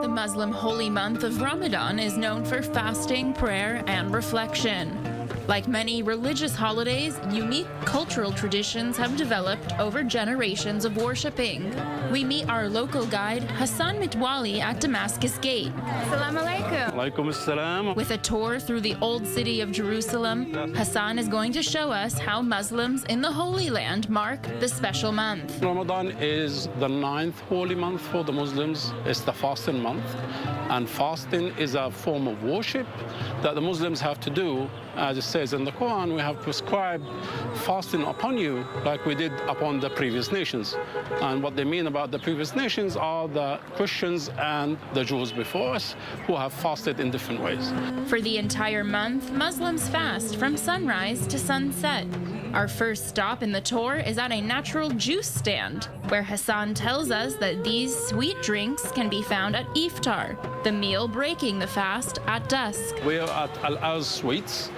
The Muslim holy month of Ramadan is known for fasting, prayer, and reflection. Like many religious holidays, unique cultural traditions have developed over generations of worshiping. We meet our local guide, Hassan Mitwali, at Damascus Gate. Assalamu alaikum. Alaikum assalam. With a tour through the old city of Jerusalem, Hassan is going to show us how Muslims in the Holy Land mark the special month. Ramadan is the 9th holy month for the Muslims. It's the fasting month. And fasting is a form of worship that the Muslims have to do. As it says in the Quran, we have prescribed fasting upon you like we did upon the previous nations. And what they mean about the previous nations are the Christians and the Jews before us who have fasted in different ways. For the entire month, Muslims fast from sunrise to sunset. Our first stop in the tour is at a natural juice stand, where Hassan tells us that these sweet drinks can be found at iftar, the meal breaking the fast at dusk. We are at Al-Az Sweets.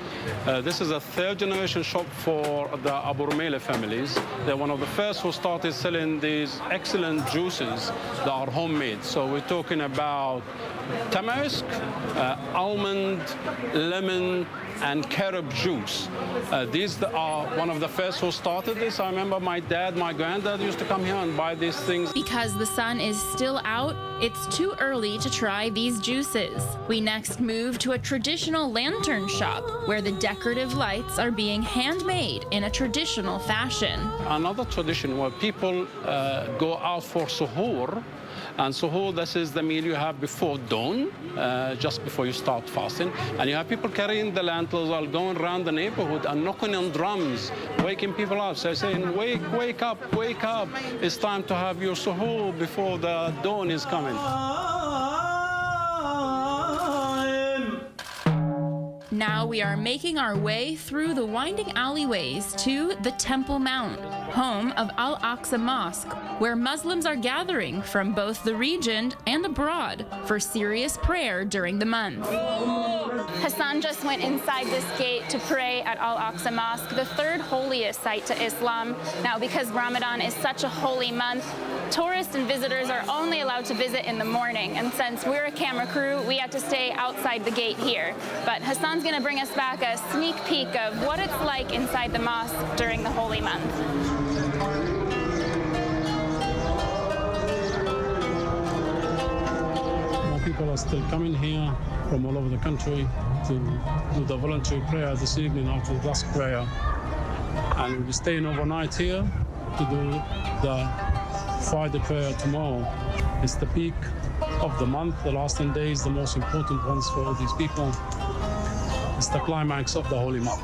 This is a third-generation shop for the Abu Rumaila families. They're one of the first who started selling these excellent juices that are homemade. So we're talking about tamarisk, almond, lemon, and carob juice. These are one of the first who started this. I remember my dad, my granddad used to come here and buy these things. Because the sun is still out, it's too early to try these juices. We next move to a traditional lantern shop where the decorative lights are being handmade in a traditional fashion. Another tradition where people go out for suhoor. And suhoor, this is the meal you have before dawn, just before you start fasting. And you have people carrying the lanterns or going around the neighborhood and knocking on drums, waking people up. So saying, wake up, wake up. It's time to have your suhoor before the dawn is coming. Now we are making our way through the winding alleyways to the Temple Mount, home of Al-Aqsa Mosque, where Muslims are gathering from both the region and abroad for serious prayer during the month. Hassan just went inside this gate to pray at Al-Aqsa Mosque, the third holiest site to Islam. Now, because Ramadan is such a holy month, tourists and visitors are only allowed to visit in the morning. And since we're a camera crew, we had to stay outside the gate here. But Hassan's going to bring us back a sneak peek of what it's like inside the mosque during the holy month. People are still coming here from all over the country to do the voluntary prayer this evening after the dusk prayer. And we'll be staying overnight here to do the Friday prayer tomorrow. It's the peak of the month, the last 10 days, the most important ones for all these people. It's the climax of the holy month.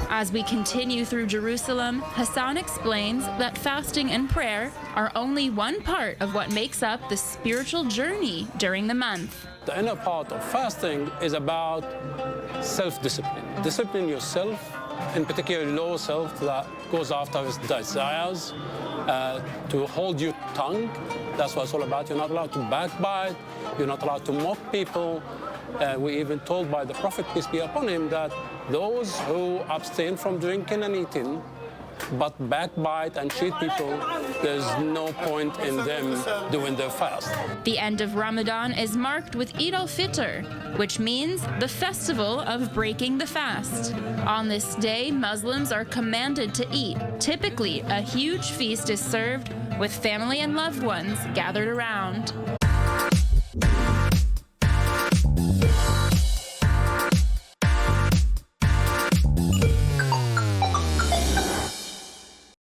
As we continue through Jerusalem, Hassan explains that fasting and prayer are only one part of what makes up the spiritual journey during the month. The inner part of fasting is about self-discipline. Discipline yourself, in particular lower self that goes after its desires, to hold your tongue. That's what it's all about. You're not allowed to backbite. You're not allowed to mock people. We're even told by the Prophet, peace be upon him, that those who abstain from drinking and eating but backbite and cheat people, there's no point in them doing their fast. The end of Ramadan is marked with Eid al-Fitr, which means the festival of breaking the fast. On this day, Muslims are commanded to eat. Typically, a huge feast is served with family and loved ones gathered around.